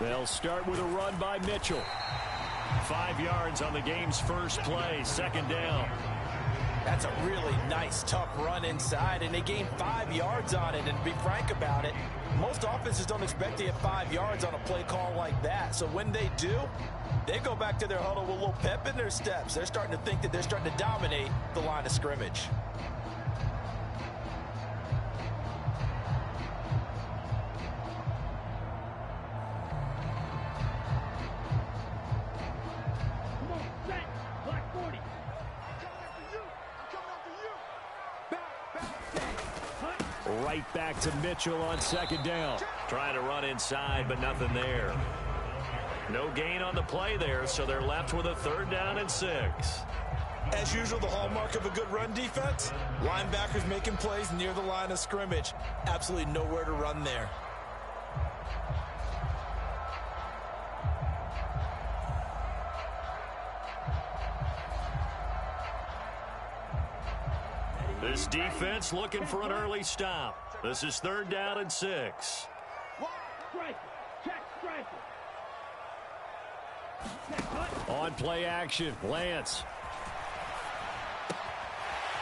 They'll start with a run by Mitchell. 5 yards on the game's first play, second down. That's a really nice, tough run inside, and they gained 5 yards on it. And to be frank about it, most offenses don't expect to get 5 yards on a play call like that. So when they do, they go back to their huddle with a little pep in their steps. They're starting to think that they're starting to dominate the line of scrimmage. Right back to Mitchell on second down. Trying to run inside, but nothing there. No gain on the play there, so they're left with a 3rd down and 6. As usual, the hallmark of a good run defense, linebackers making plays near the line of scrimmage. Absolutely nowhere to run there. This defense looking for an early stop. This is 3rd down and 6. On play action, Lance.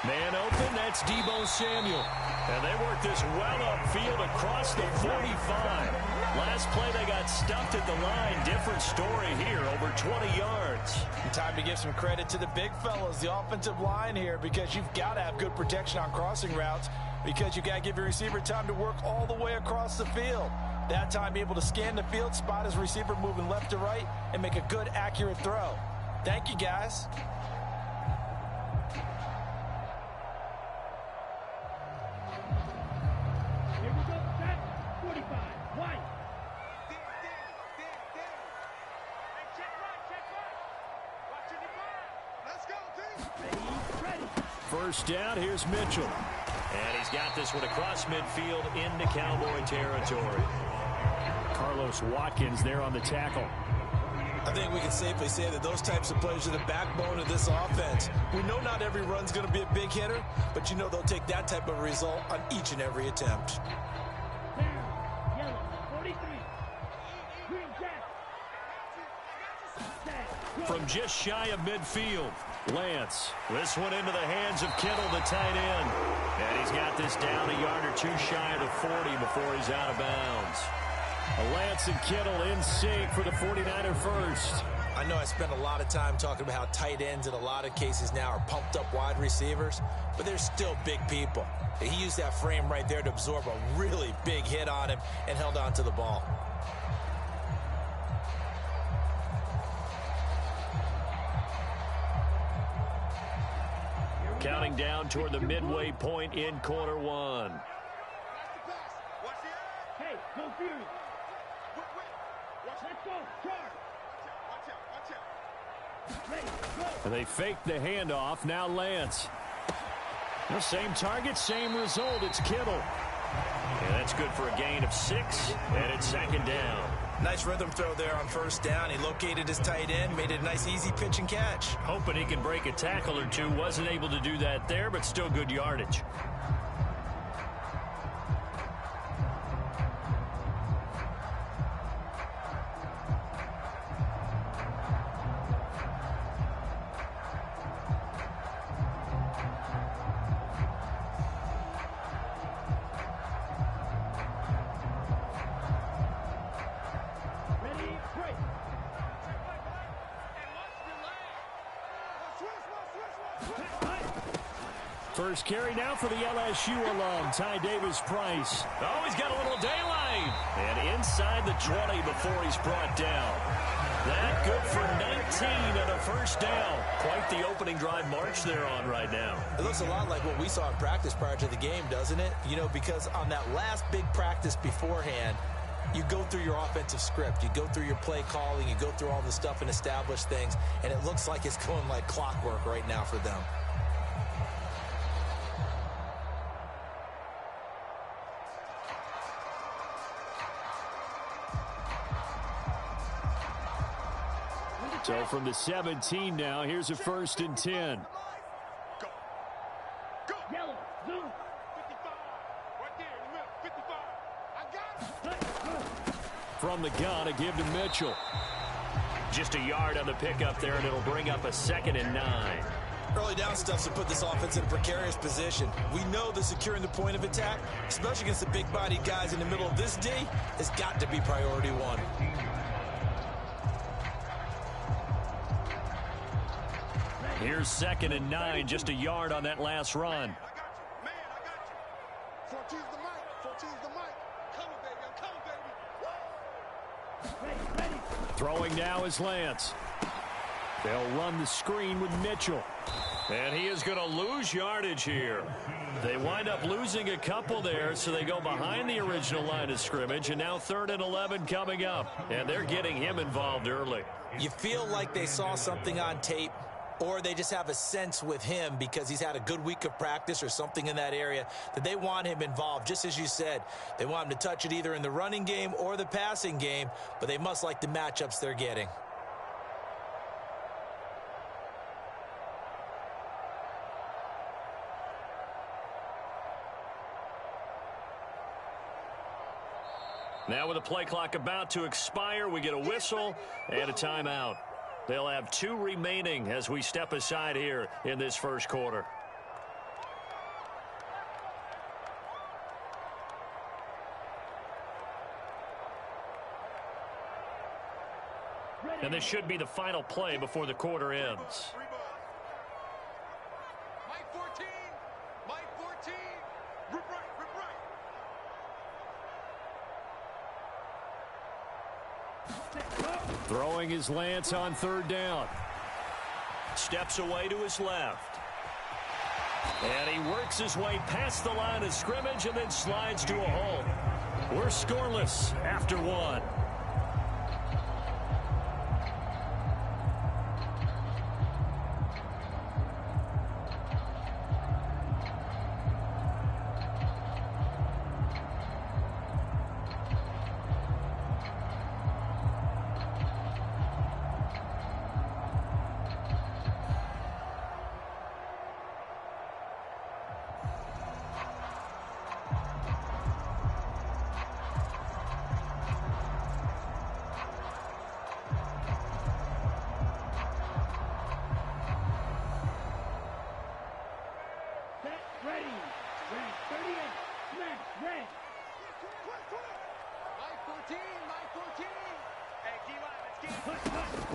Man open, that's Deebo Samuel. And they work this well upfield across the 45. Last play they got stuffed at the line. Different story here, over 20 yards. Time to give some credit to the big fellas, the offensive line here, because you've got to have good protection on crossing routes, because you got to give your receiver time to work all the way across the field. That time, be able to scan the field, spot his receiver moving left to right, and make a good, accurate throw. Thank you, guys. Here we go, set, 45, white. First down, here's Mitchell. And he's got this one across midfield into Cowboy territory. Carlos Watkins there on the tackle. I think we can safely say that those types of plays are the backbone of this offense. We know not every run's going to be a big hitter, but you know they'll take that type of result on each and every attempt. Yellow, 43. Green jack. From just shy of midfield, Lance. This one into the hands of Kittle, the tight end. And he's got this down a yard or 2 shy of the 40 before he's out of bounds. Lance and Kittle in sync for the 49er first. I know I spent a lot of time talking about how tight ends in a lot of cases now are pumped up wide receivers, but they're still big people. He used that frame right there to absorb a really big hit on him and held on to the ball. Counting down toward the midway point in quarter one. Hey, go Fury. Let's go, charge. And they fake the handoff. Now Lance. The same target, same result. It's Kittle. And that's good for a gain of 6. And it's second down. Nice rhythm throw there on first down. He located his tight end, made it a nice easy pitch and catch. Hoping he can break a tackle or two. Wasn't able to do that there, but still good yardage. First carry now for the LSU alum, Ty Davis-Price. Oh, he's got a little daylight. And inside the 20 before he's brought down. That good for 19 and a first down. Quite the opening drive march they're on right now. It looks a lot like what we saw in practice prior to the game, doesn't it? You know, because on that last big practice beforehand, you go through your offensive script. You go through your play calling. You go through all the stuff and establish things. And it looks like it's going like clockwork right now for them. So from the 17 now, here's a 1st and 10. Go. Yellow, zoom. 55. Right there in the middle, 55. I got it. From from the gun, a give to Mitchell. Just a yard on the pickup there, and it'll bring up a 2nd and 9. Early down stuff to put this offense in a precarious position. We know that securing the point of attack, especially against the big-bodied guys in the middle of this D, has got to be priority one. Here's 2nd and 9, just a yard on that last run. I got you. Man, I got you. 14's the mic. 14's the mic. Coming, baby. I'm coming, baby. Ready, ready. Throwing now is Lance. They'll run the screen with Mitchell. And he is going to lose yardage here. They wind up losing a couple there, so they go behind the original line of scrimmage, and now 3rd and 11 coming up. And they're getting him involved early. You feel like they saw something on tape, or they just have a sense with him because he's had a good week of practice or something in that area that they want him involved. Just as you said, they want him to touch it either in the running game or the passing game, but they must like the matchups they're getting. Now with the play clock about to expire, we get a whistle and a timeout. They'll have 2 remaining as we step aside here in this first quarter. And this should be the final play before the quarter ends. Mike 14. Mike 14. Rip right, rip right. Throwing is Lance on 3rd down. Steps away to his left. And he works his way past the line of scrimmage and then slides to a halt. We're scoreless after 1.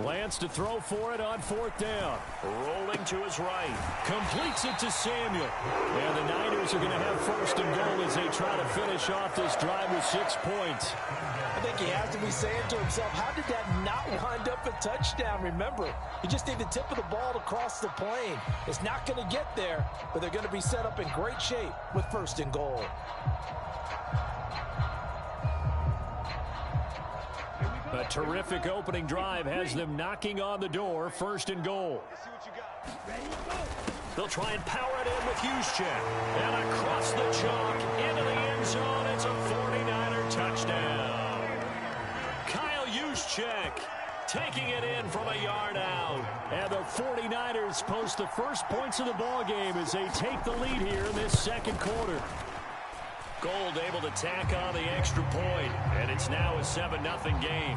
Lance to throw for it on 4th down. Rolling to his right. Completes it to Samuel. And the Niners are going to have 1st and goal as they try to finish off this drive with 6 points. I think he has to be saying to himself, how did that not wind up a touchdown? Remember, you just need the tip of the ball to cross the plane. It's not going to get there, but they're going to be set up in great shape with 1st and goal. A terrific opening drive has them knocking on the door. 1st and goal. They'll try and power it in with Juszczyk. And across the chalk into the end zone. It's a 49er touchdown. Kyle Juszczyk taking it in from a yard out. And the 49ers post the first points of the ball game as they take the lead here in this 2nd quarter. Gold able to tack on the extra point, and it's now a 7-0 game.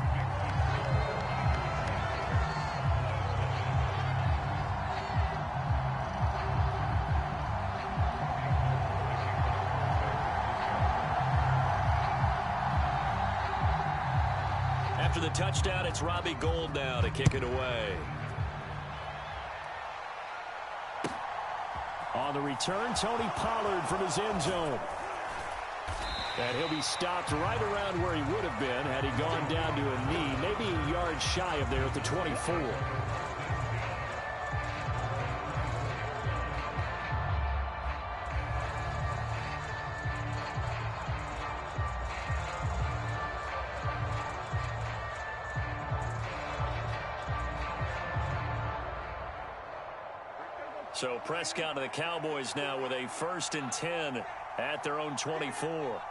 After the touchdown, it's Robbie Gould now to kick it away. On the return, Tony Pollard from his end zone. And he'll be stopped right around where he would have been had he gone down to a knee, maybe a yard shy of there at the 24. So Prescott and the Cowboys now with a 1st and 10 at their own 24.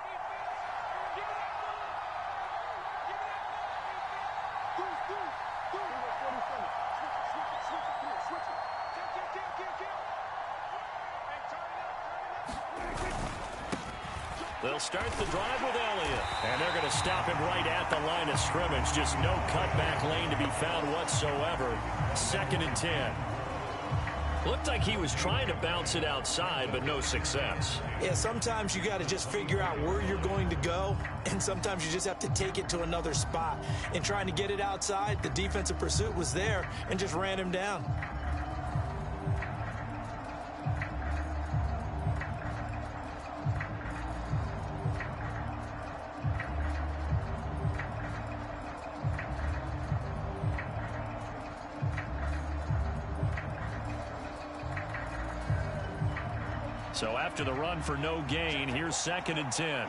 They'll start the drive with Elliott. And they're going to stop him right at the line of scrimmage. Just no cutback lane to be found whatsoever. 2nd and 10. Looked like he was trying to bounce it outside, but no success. Yeah, sometimes you got to just figure out where you're going to go, and sometimes you just have to take it to another spot. In trying to get it outside, the defensive pursuit was there and just ran him down. So after the run for no gain, here's 2nd and 10.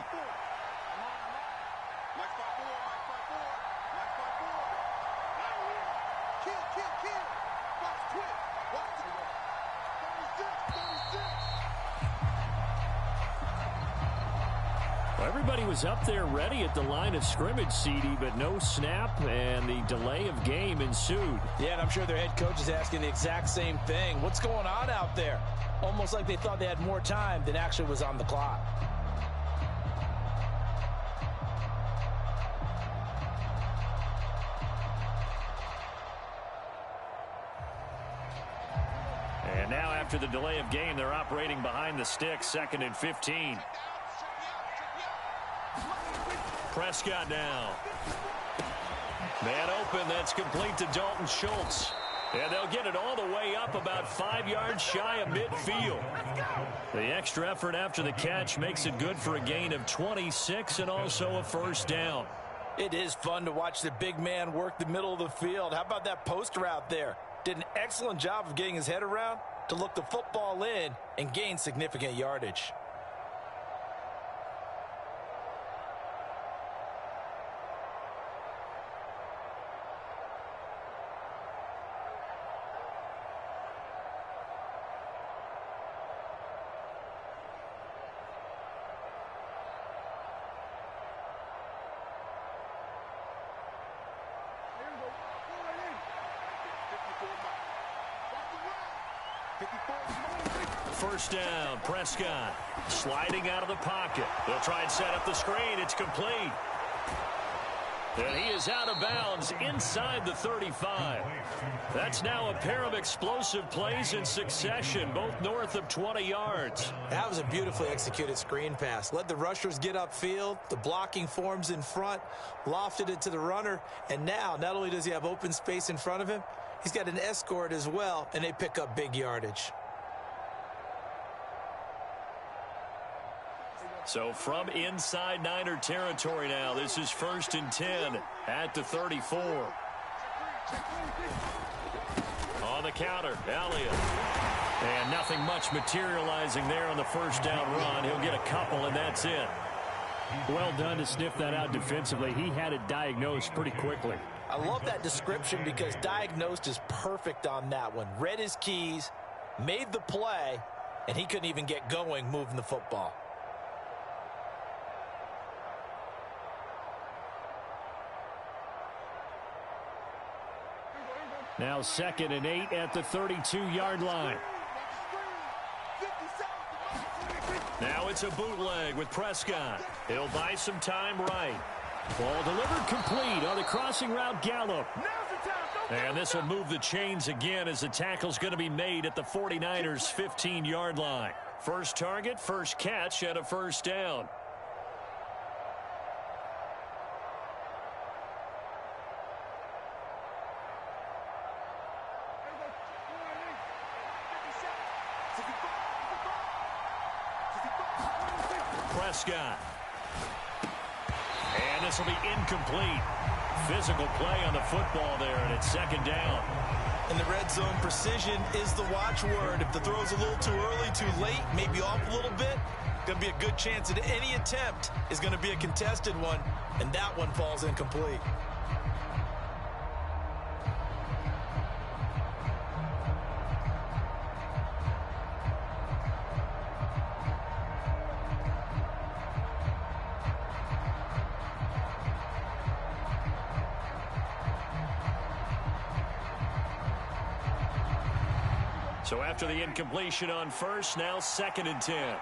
Well, everybody was up there ready at the line of scrimmage, CD, but no snap, and the delay of game ensued. Yeah, and I'm sure their head coach is asking the exact same thing. What's going on out there? Almost like they thought they had more time than actually was on the clock. And now after the delay of game, they're operating behind the sticks, 2nd and 15. Prescott now. Man open, that's complete to Dalton Schultz. And they'll get it all the way up about 5 yards shy of midfield. The extra effort after the catch makes it good for a gain of 26 and also a first down. It is fun to watch the big man work the middle of the field. How about that post route there? Did an excellent job of getting his head around to look the football in and gain significant yardage. First down, Prescott sliding out of the pocket. They'll try and set up the screen. It's complete. And he is out of bounds inside the 35. That's now a pair of explosive plays in succession, both north of 20 yards. That was a beautifully executed screen pass. Let the rushers get upfield. The blocking forms in front, lofted it to the runner, and now not only does he have open space in front of him, he's got an escort as well, and they pick up big yardage. So from inside Niner territory now, this is 1st and 10 at the 34. On the counter, Elliott. And nothing much materializing there on the first down run. He'll get a couple, and that's it. Well done to sniff that out defensively. He had it diagnosed pretty quickly. I love that description because diagnosed is perfect on that one. Read his keys, made the play, and he couldn't even get going moving the football. Now 2nd and 8 at the 32-yard line. Now it's a bootleg with Prescott. He'll buy some time right. Ball delivered complete on the crossing route Gallup. And this will move the chains again as the tackle's going to be made at the 49ers' 15-yard line. First target, first catch, and a first down. Prescott. And this will be incomplete. Physical play on the football there, and it's 2nd down. In the red zone, precision is the watchword. If the throw's a little too early, too late, maybe off a little bit, going to be a good chance that any attempt is going to be a contested one, and that one falls incomplete. So after the incompletion on first, now 2nd and 10.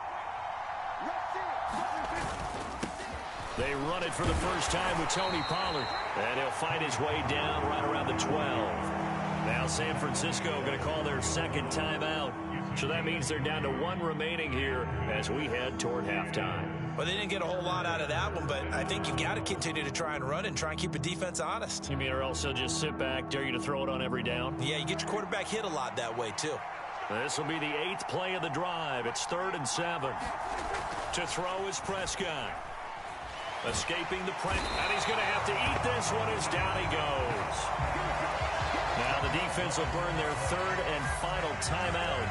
They run it for the first time with Tony Pollard. And he'll fight his way down right around the 12. Now San Francisco going to call their second timeout. So that means they're down to one remaining here as we head toward halftime. Well, they didn't get a whole lot out of that one, but I think you've got to continue to try and run and try and keep the defense honest. You mean or else they'll just sit back, dare you to throw it on every down? Yeah, you get your quarterback hit a lot that way, too. This will be the 8th play of the drive. It's 3rd and 7. To throw is Prescott. Escaping the pressure, and he's going to have to eat this one as down he goes. Now the defense will burn their 3rd and final timeout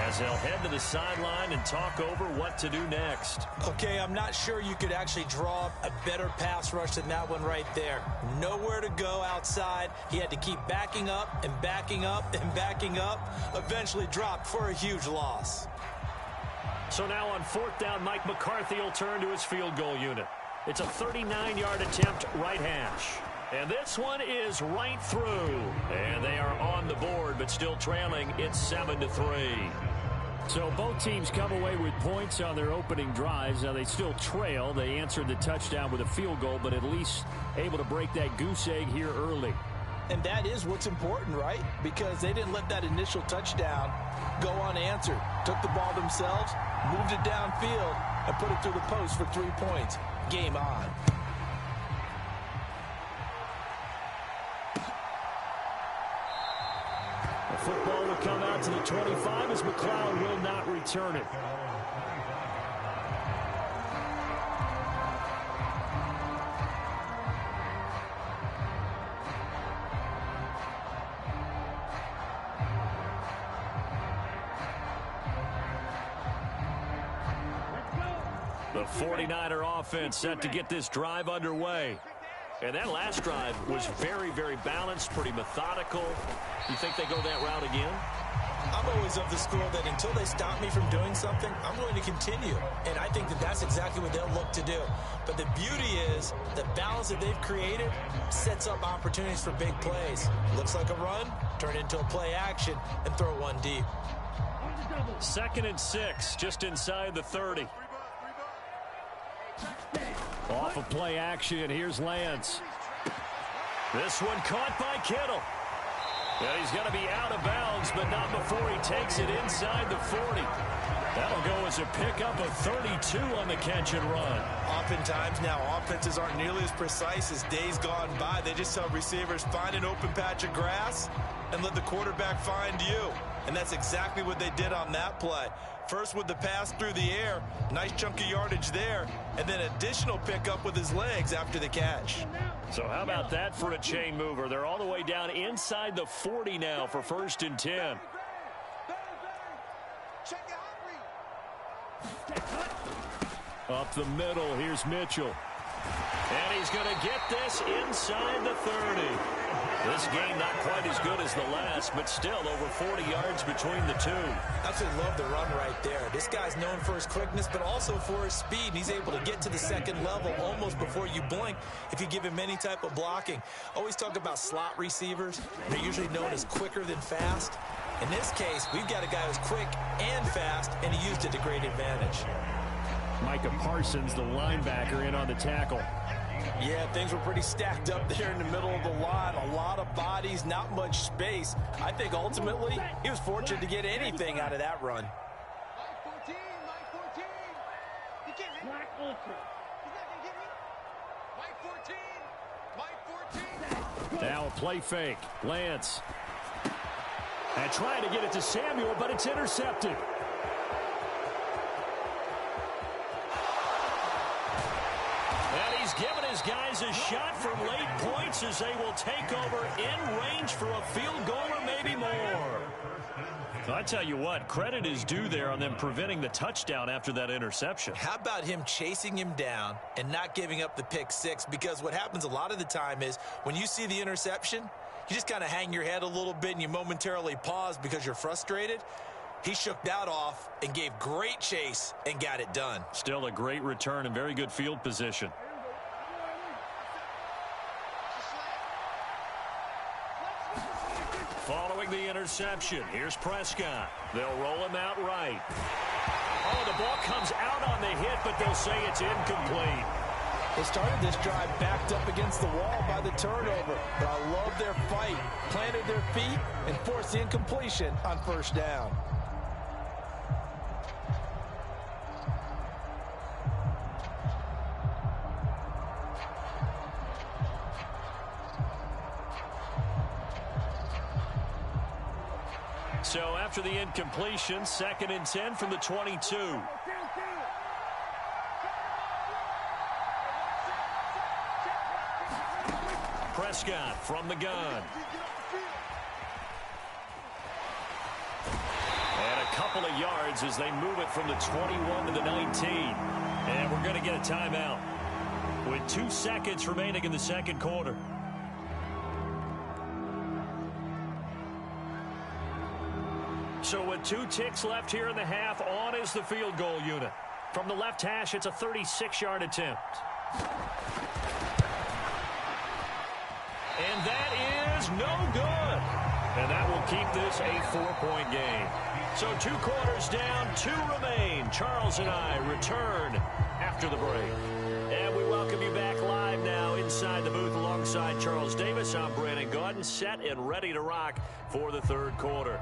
as they'll head to the sideline and talk over what to do next. Okay, I'm not sure you could actually draw up a better pass rush than that one right there. Nowhere to go outside. He had to keep backing up and backing up and backing up. Eventually dropped for a huge loss. So now on 4th down, Mike McCarthy will turn to his field goal unit. It's a 39-yard attempt right hash. And this one is right through. And they are on the board, but still trailing. It's 7-3. So both teams come away with points on their opening drives. Now they still trail. They answered the touchdown with a field goal, but at least able to break that goose egg here early. And that is what's important, right? Because they didn't let that initial touchdown go unanswered. Took the ball themselves, moved it downfield, and put it through the post for 3 points. Game on. The football will come out to the 25 as McLeod will not return it. The 49er offense set to get this drive underway. And that last drive was very, very balanced, pretty methodical. You think they go that route again? I'm always of the school that until they stop me from doing something, I'm going to continue. And I think that that's exactly what they'll look to do. But the beauty is the balance that they've created sets up opportunities for big plays. Looks like a run, turn it into a play action, and throw one deep. 2nd and 6, just inside the 30. Off of play action, here's Lance. This one caught by Kittle. And he's going to be out of bounds, but not before he takes it inside the 40. That'll go as a pickup of 32 on the catch and run. Oftentimes now, offenses aren't nearly as precise as days gone by. They just tell receivers, find an open patch of grass and let the quarterback find you. And that's exactly what they did on that play. First with the pass through the air, nice chunk of yardage there, and then additional pickup with his legs after the catch. So how about that for a chain mover? They're all the way down inside the 40 now for 1st and 10. Up the middle, here's Mitchell. And he's going to get this inside the 30. This game not quite as good as the last, but still over 40 yards between the two. Absolutely love the run right there. This guy's known for his quickness, but also for his speed. And he's able to get to the 2nd level almost before you blink if you give him any type of blocking. Always talk about slot receivers. They're usually known as quicker than fast. In this case, we've got a guy who's quick and fast, and he used it to great advantage. Micah Parsons, the linebacker, in on the tackle. Yeah, things were pretty stacked up there in the middle of the line. A lot of bodies, not much space. I think ultimately he was fortunate to get anything out of that run. Mike 14, Mike 14. You can't hit me. Black Ultra. He's not going to get me. Mike 14. Mike 14. Now a play fake. Lance. And trying to get it to Samuel, but it's intercepted. And he's given his guys a shot from late points as they will take over in range for a field goal or maybe more. I tell you what, credit is due there on them preventing the touchdown after that interception. How about him chasing him down and not giving up the pick six? Because what happens a lot of the time is when you see the interception, you just kind of hang your head a little bit and you momentarily pause because you're frustrated. He shook that off and gave great chase and got it done. Still a great return and very good field position. Following the interception, here's Prescott. They'll roll him out right. Oh, the ball comes out on the hit, but they'll say it's incomplete. They started this drive backed up against the wall by the turnover, but I love their fight. Planted their feet and forced the incompletion on first down. So after the incompletion, 2nd and 10 from the 22. Prescott from the gun. And a couple of yards as they move it from the 21 to the 19. And we're going to get a timeout with 2 seconds remaining in the second quarter. So with 2 ticks left here in the half, on is the field goal unit. From the left hash, it's a 36-yard attempt. And that is no good. And that will keep this a 4-point game. So 2 quarters down, 2 remain. Charles and I return after the break. And we welcome you back live now inside the booth alongside Charles Davis. I'm Brandon Gaudin, set and ready to rock for the third quarter.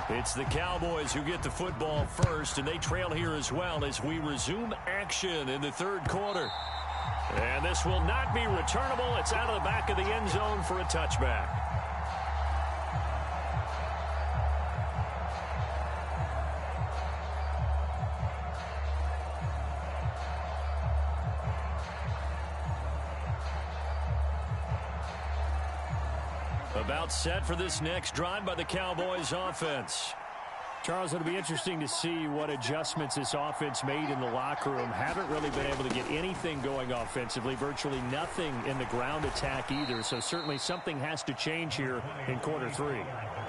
It's the Cowboys who get the football first, and they trail here as well as we resume action in the third quarter. And this will not be returnable. It's out of the back of the end zone for a touchback. About set for this next drive by the Cowboys offense. Charles, it'll be interesting to see what adjustments this offense made in the locker room. Haven't really been able to get anything going offensively, virtually nothing in the ground attack either. So certainly something has to change here in quarter 3.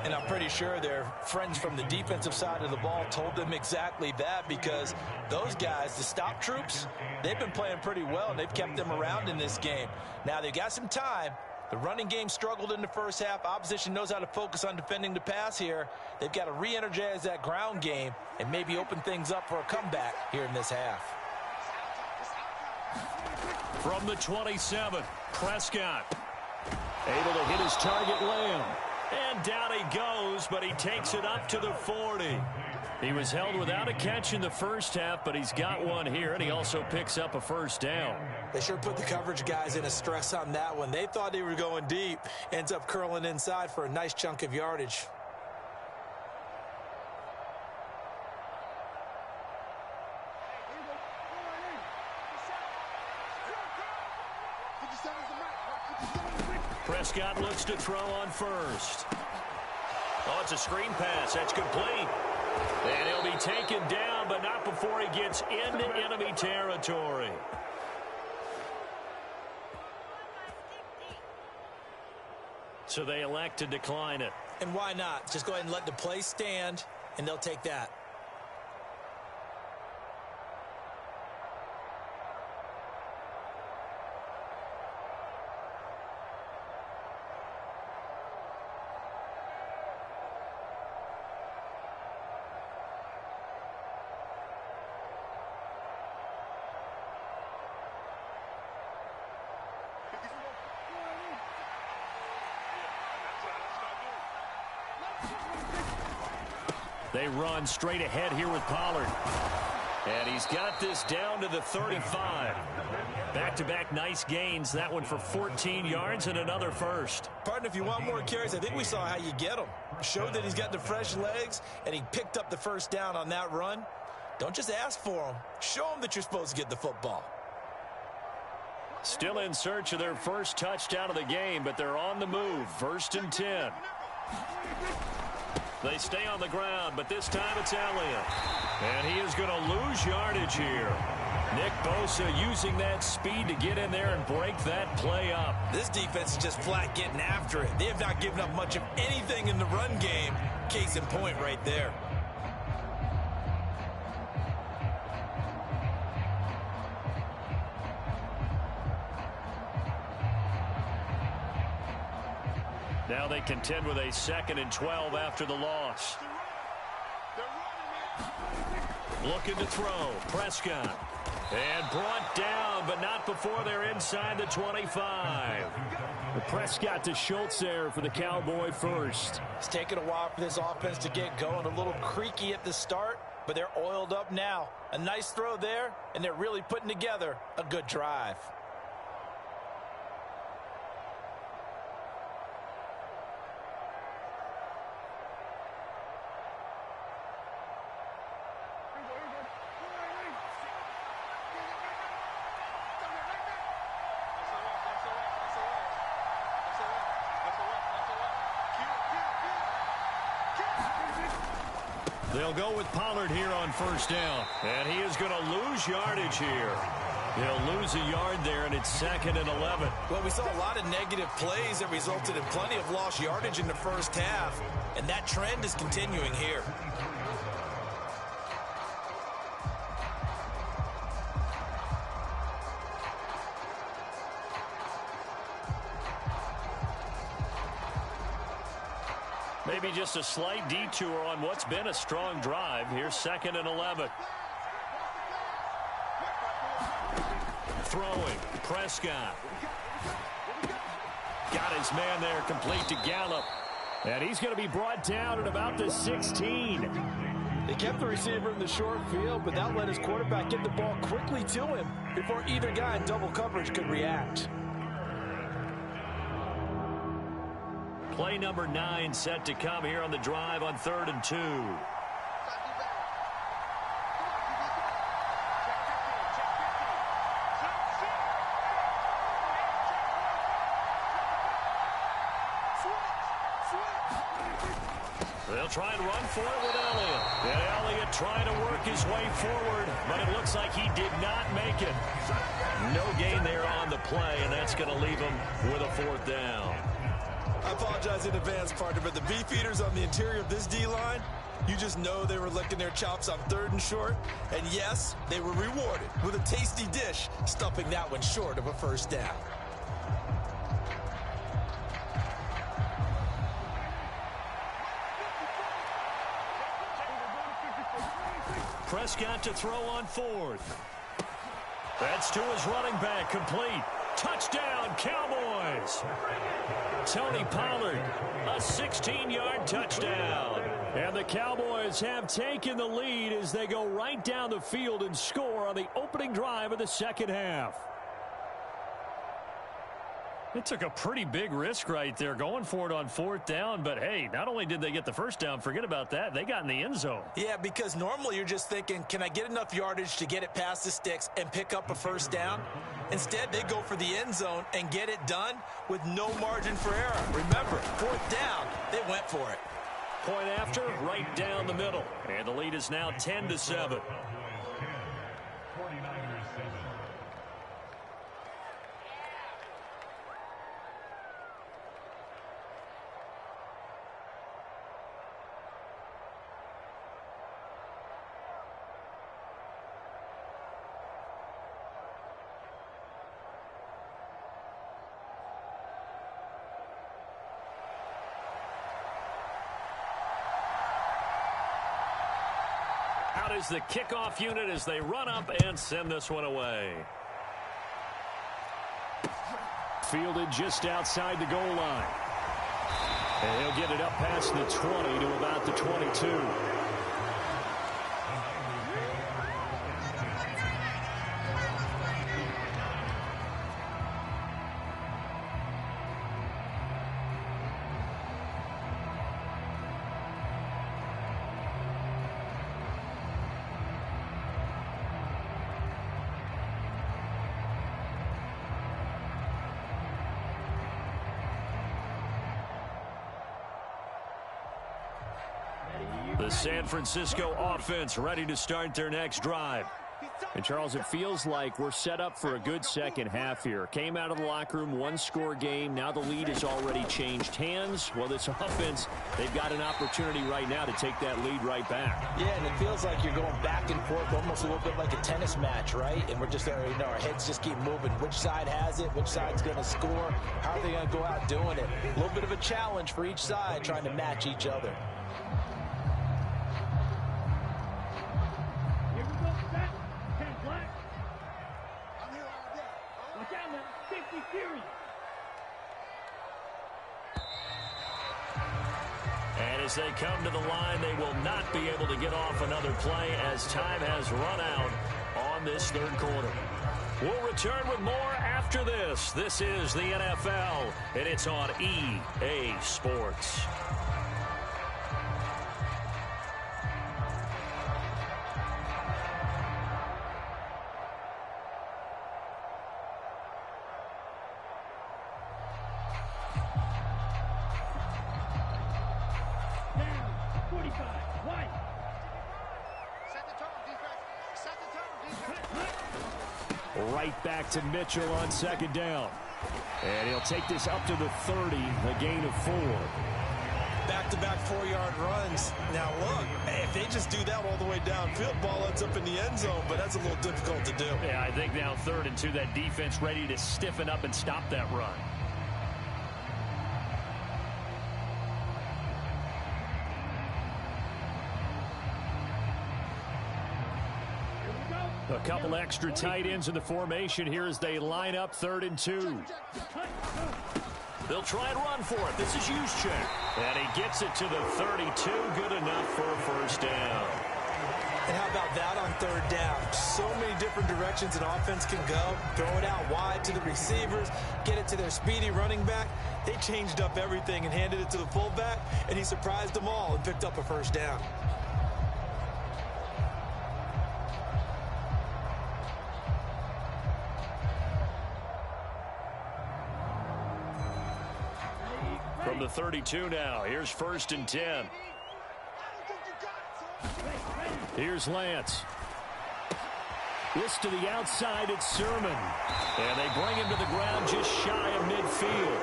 And I'm pretty sure their friends from the defensive side of the ball told them exactly that, because those guys, the stop troops, they've been playing pretty well, and they've kept them around in this game. Now they've got some time. The running game struggled in the first half. Opposition knows how to focus on defending the pass here. They've got to re-energize that ground game and maybe open things up for a comeback here in this half. From the 27, Prescott able to hit his target, Lamb. And down he goes, but he takes it up to the 40. He was held without a catch in the first half, but he's got one here, and he also picks up a first down. They sure put the coverage guys in a stress on that one. They thought they were going deep. Ends up curling inside for a nice chunk of yardage. Prescott looks to throw on first. Oh, it's a screen pass. That's complete. And he'll be taken down, but not before he gets into enemy territory. So they elect to decline it. And why not? Just go ahead and let the play stand, and they'll take that. They run straight ahead here with Pollard. And he's got this down to the 35. Back-to-back nice gains. That one for 14 yards and another first. Partner, if you want more carries, I think we saw how you get them. Showed that he's got the fresh legs, and he picked up the first down on that run. Don't just ask for them. Show them that you're supposed to get the football. Still in search of their first touchdown of the game, but they're on the move. 1st and 10. They stay on the ground, but this time it's Elliott. And he is going to lose yardage here. Nick Bosa using that speed to get in there and break that play up. This defense is just flat getting after it. They have not given up much of anything in the run game. Case in point right there. Now they contend with a 2nd and 12 after the loss. Looking to throw. Prescott. And brought down, but not before they're inside the 25. Prescott to Schultz there for the Cowboy first. It's taken a while for this offense to get going. A little creaky at the start, but they're oiled up now. A nice throw there, and they're really putting together a good drive. They'll go with Pollard here on first down. And he is going to lose yardage here. He'll lose a yard there, and it's 2nd and 11. Well, we saw a lot of negative plays that resulted in plenty of lost yardage in the first half, and that trend is continuing here. Maybe just a slight detour on what's been a strong drive. Here's 2nd and 11. Throwing. Prescott. Got his man there, complete to Gallup. And he's going to be brought down at about the 16. They kept the receiver in the short field, but that let his quarterback get the ball quickly to him before either guy in double coverage could react. Play number 9 set to come here on the drive on 3rd and 2. They'll try and run for it with Elliott. And Elliott trying to work his way forward, but it looks like he did not make it. No gain there on the play, and that's going to leave him with a 4th down. I apologize in advance, partner, but the beefeaters on the interior of this D-line, you just know they were licking their chops on 3rd and short. And yes, they were rewarded with a tasty dish, stuffing that one short of a first down. Prescott to throw on 4th. That's to his running back, complete. Touchdown, Cowboys. Tony Pollard, a 16-yard touchdown. And the Cowboys have taken the lead as they go right down the field and score on the opening drive of the 2nd half. It took a pretty big risk right there going for it on 4th down, but hey, not only did they get the first down, forget about that, they got in the end zone. Yeah, because normally you're just thinking, can I get enough yardage to get it past the sticks and pick up a first down? Instead, they go for the end zone and get it done with no margin for error. Remember, 4th down, they went for it. Point after, right down the middle. And the lead is now 10-7. Out is the kickoff unit as they run up and send this one away. Fielded just outside the goal line. And he'll get it up past the 20 to about the 22. The San Francisco offense ready to start their next drive. And, Charles, it feels like we're set up for a good second half here. Came out of the locker room, one-score game. Now the lead has already changed hands. Well, this offense, they've got an opportunity right now to take that lead right back. Yeah, and it feels like you're going back and forth, almost a little bit like a tennis match, right? And we're just, our heads just keep moving. Which side has it? Which side's going to score? How are they going to go out doing it? A little bit of a challenge for each side, trying to match each other. And as they come to the line, they will not be able to get off another play as time has run out on this third quarter. We'll return with more after this. This is the NFL, and it's on EA Sports. Right back to Mitchell on second down. And he'll take this up to the 30, a gain of 4. Back-to-back 4-yard runs. Now, look, if they just do that all the way downfield, ball ends up in the end zone, but that's a little difficult to do. Yeah, I think now 3rd and 2, that defense ready to stiffen up and stop that run. A couple extra tight ends in the formation here as they line up 3rd and 2. They'll try and run for it. This is Juszczyk. And he gets it to the 32. Good enough for a first down. And how about that on 3rd down? So many different directions an offense can go. Throw it out wide to the receivers. Get it to their speedy running back. They changed up everything and handed it to the fullback. And he surprised them all and picked up a first down. From the 32 now, here's 1st and 10. Here's Lance. This to the outside, it's Sermon. And they bring him to the ground just shy of midfield.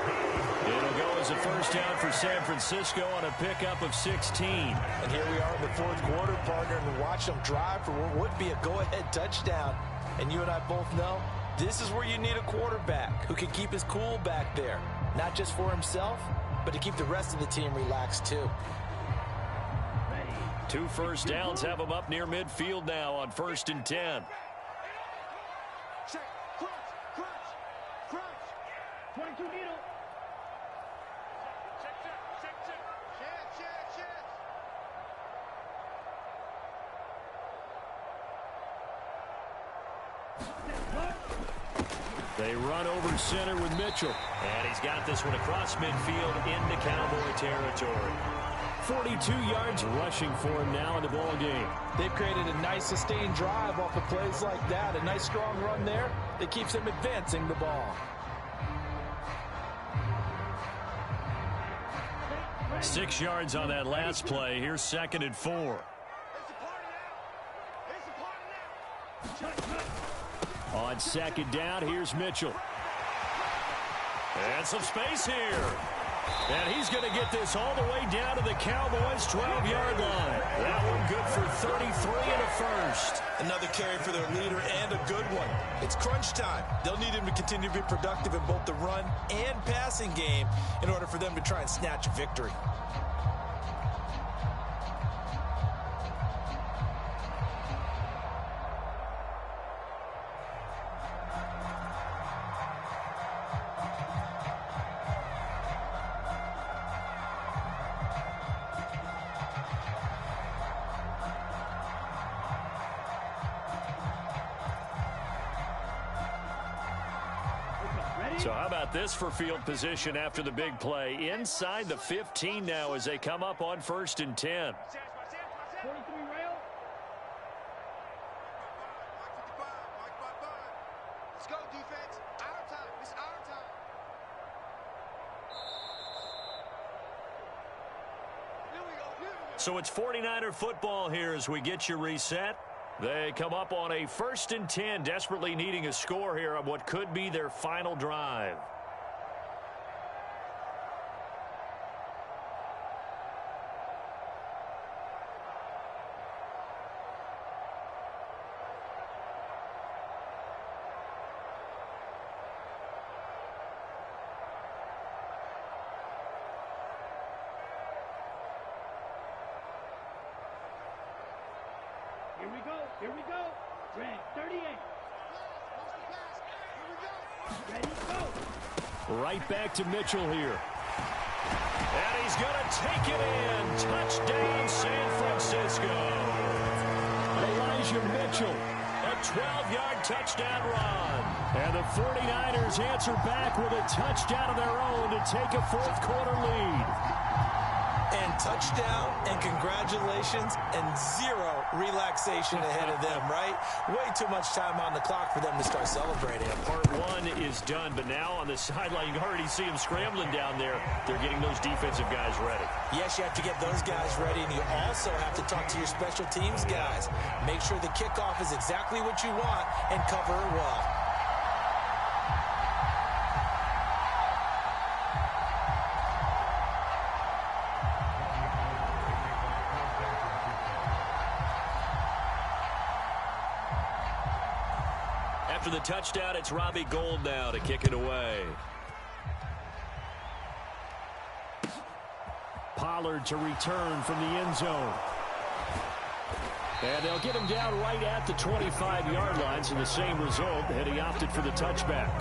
It'll go as a first down for San Francisco on a pickup of 16. And here we are in the 4th quarter, partner, and watch them drive for what would be a go-ahead touchdown. And you and I both know this is where you need a quarterback who can keep his cool back there. Not just for himself, but to keep the rest of the team relaxed too. 2 first downs have them up near midfield now on 1st and 10. Check, crunch. 22 needle. Check. They run over center with Mitchell. And he's got this one across midfield into Cowboy territory. 42 yards rushing for him now in the ball game. They've created a nice sustained drive off of plays like that. A nice strong run there that keeps them advancing the ball. 6 yards on that last play. Here's 2nd and 4. On 2nd down, here's Mitchell. And some space here. And he's going to get this all the way down to the Cowboys' 12-yard line. That one good for 33 and a first. Another carry for their leader and a good one. It's crunch time. They'll need him to continue to be productive in both the run and passing game in order for them to try and snatch a victory. So how about this for field position after the big play? Inside the 15 now as they come up on 1st and 10. 43 rail. Let's go, defense. Our time. It's our time. Here we go. So it's 49er football here as we get you reset. They come up on a 1st and 10, desperately needing a score here on what could be their final drive. Here we go. Red 38. Ready, go. Right back to Mitchell here. And he's going to take it in. Touchdown, San Francisco. Elijah Mitchell. A 12-yard touchdown run. And the 49ers answer back with a touchdown of their own to take a fourth-quarter lead. And touchdown and congratulations and zero relaxation ahead of them, right? Way too much time on the clock for them to start celebrating. Part one is done, but now on the sideline, you can already see them scrambling down there. They're getting those defensive guys ready. Yes, you have to get those guys ready, and you also have to talk to your special teams guys. Make sure the kickoff is exactly what you want and cover it well. After the touchdown, it's Robbie Gould now to kick it away. Pollard to return from the end zone. And they'll get him down right at the 25-yard line, so the same result, and he opted for the touchback.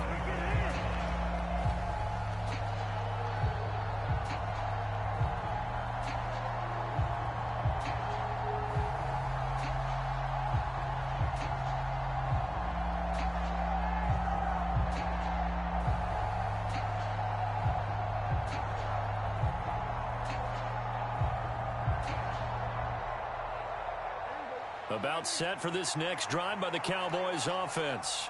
About set for this next drive by the Cowboys offense.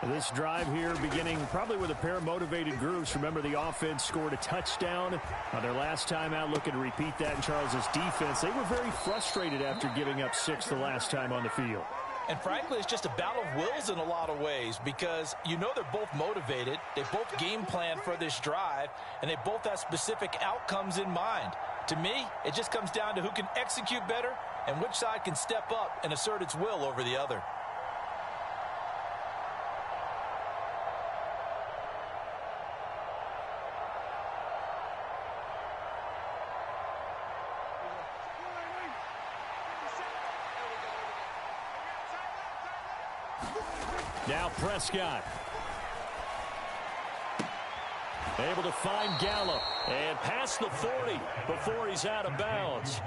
This drive here beginning probably with a pair of motivated groups. Remember, the offense scored a touchdown on their last time out. Looking to repeat that in Charles's defense. They were very frustrated after giving up 6 the last time on the field. And frankly, it's just a battle of wills in a lot of ways because you know they're both motivated. They both game plan for this drive, and they both have specific outcomes in mind. To me, it just comes down to who can execute better and which side can step up and assert its will over the other. Now Prescott. Able to find Gallup. And past the 40 before he's out of bounds.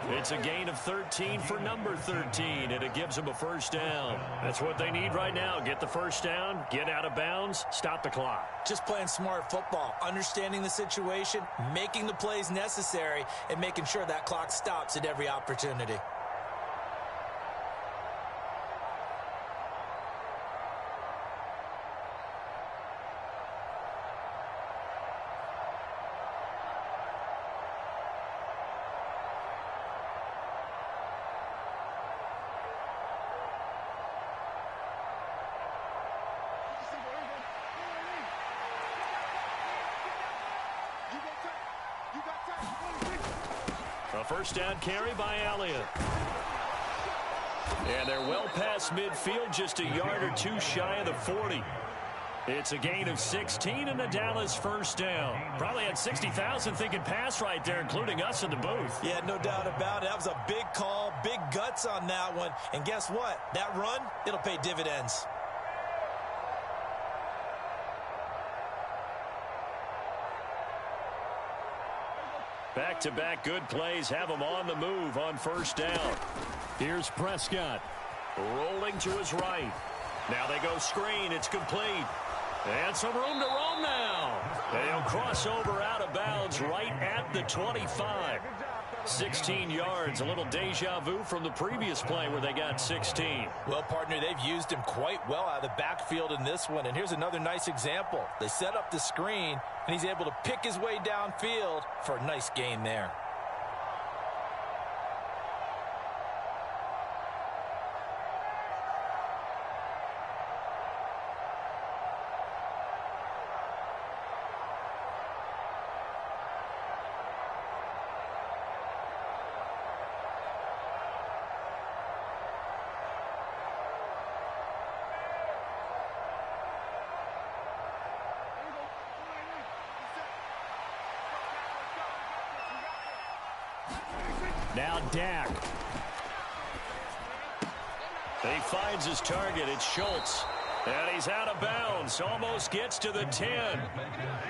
It's a gain of 13 for number 13, and it gives him a first down. That's what they need right now. Get the first down, get out of bounds, stop the clock. Just playing smart football, understanding the situation, making the plays necessary, and making sure that clock stops at every opportunity. A first down carry by Elliott. And they're well past midfield, just a yard or two shy of the 40. It's a gain of 16 and a Dallas first down. Probably had 60,000 thinking pass right there, including us in the booth. Yeah, no doubt about it. That was a big call, big guts on that one. And guess what? That run, it'll pay dividends. Back-to-back good plays have him on the move on first down. Here's Prescott. Rolling to his right. Now they go screen. It's complete. And some room to roam now. They'll cross over out of bounds right at the 25. 16 yards, a little deja vu from the previous play where they got 16. Well, partner, they've used him quite well out of the backfield in this one. And here's another nice example. They set up the screen, and he's able to pick his way downfield for a nice gain there. Now Dak. He finds his target. It's Schultz. And he's out of bounds. Almost gets to the 10.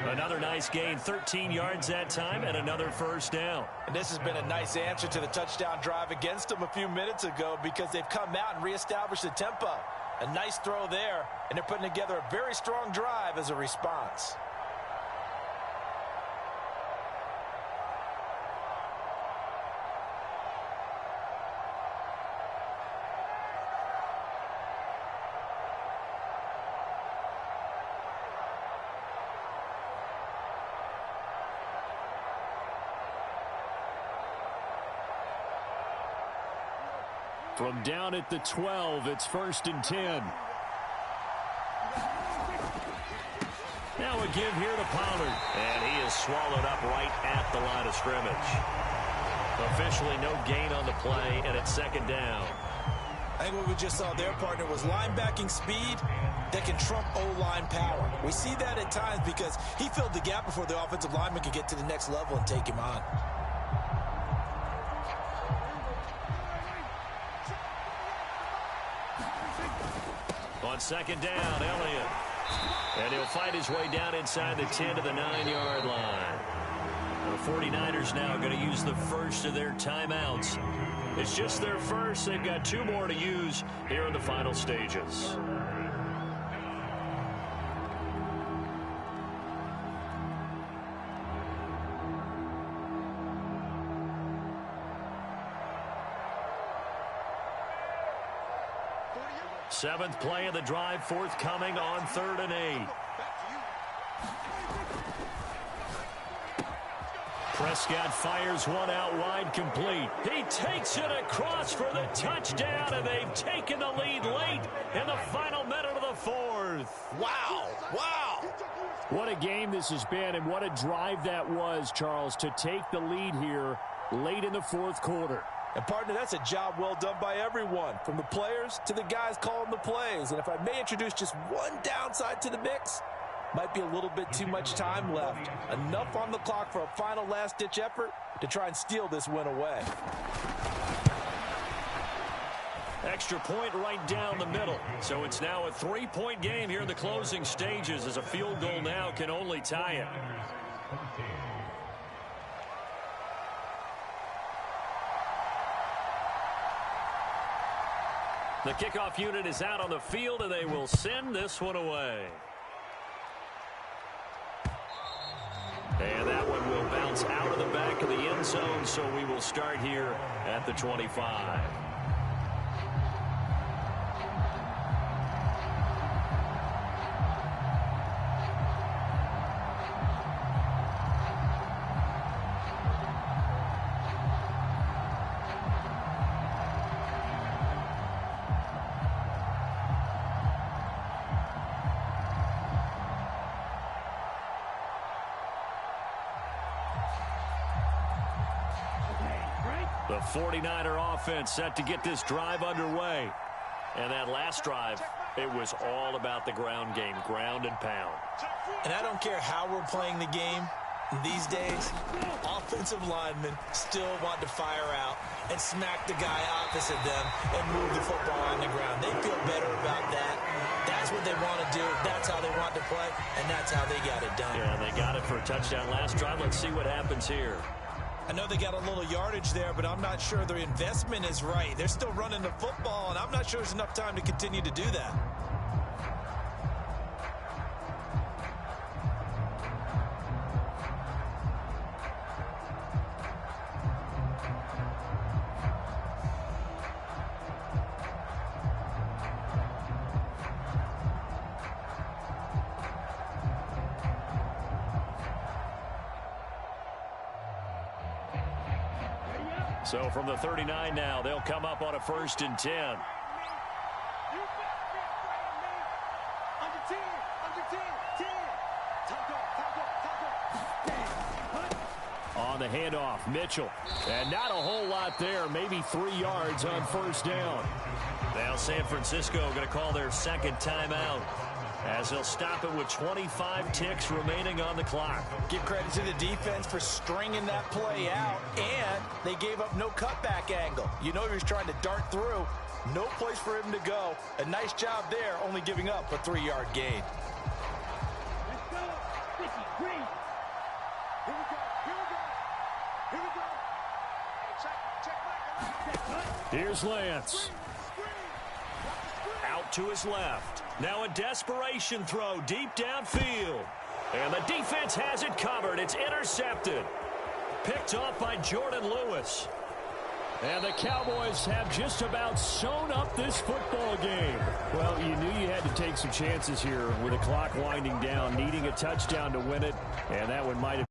Another nice gain. 13 yards that time and another first down. And this has been a nice answer to the touchdown drive against them a few minutes ago because they've come out and reestablished the tempo. A nice throw there, and they're putting together a very strong drive as a response. From down at the 12, it's 1st and 10. Now a give here to Pollard. And he is swallowed up right at the line of scrimmage. Officially no gain on the play, and it's 2nd down. I think what we just saw their partner was linebacking speed that can trump O-line power. We see that at times because he filled the gap before the offensive lineman could get to the next level and take him on. On 2nd down, Elliott. And he'll fight his way down inside the 10 to the 9-yard line. The 49ers now going to use the first of their timeouts. It's just their first. They've got 2 more to use here in the final stages. Seventh play of the drive forthcoming on 3rd and 8. Prescott fires one out wide, complete. He takes it across for the touchdown, and they've taken the lead late in the final minute of the 4th. Wow. Wow. What a game this has been, and what a drive that was, Charles, to take the lead here late in the 4th quarter. And, partner, that's a job well done by everyone, from the players to the guys calling the plays. And if I may introduce just one downside to the mix, might be a little bit too much time left. Enough on the clock for a final last-ditch effort to try and steal this win away. Extra point right down the middle. So it's now a 3-point game here in the closing stages, as a field goal now can only tie it. The kickoff unit is out on the field, and they will send this one away. And that one will bounce out of the back of the end zone, so we will start here at the 25. The 49er offense set to get this drive underway. And that last drive, it was all about the ground game, ground and pound. And I don't care how we're playing the game these days, offensive linemen still want to fire out and smack the guy opposite them and move the football on the ground. They feel better about that. That's what they want to do. That's how they want to play, and that's how they got it done. Yeah, they got it for a touchdown last drive. Let's see what happens here. I know they got a little yardage there, but I'm not sure their investment is right. They're still running the football, and I'm not sure there's enough time to continue to do that. So from the 39 now, they'll come up on a 1st and 10. On the handoff, Mitchell. And not a whole lot there, maybe 3 yards on 1st down. Now San Francisco going to call their second timeout. as he'll stop it with 25 ticks remaining on the clock. Give credit to the defense for stringing that play out, and they gave up no cutback angle. You know he was trying to dart through. No place for him to go. A nice job there, only giving up a 3-yard gain. Let's go. 53. Here we go. Here we go. Hey, check. Here's Lance. Out to his left. Now a desperation throw deep downfield. And the defense has it covered. It's intercepted. Picked off by Jordan Lewis. And the Cowboys have just about sewn up this football game. Well, you knew you had to take some chances here with the clock winding down, needing a touchdown to win it. And that one might have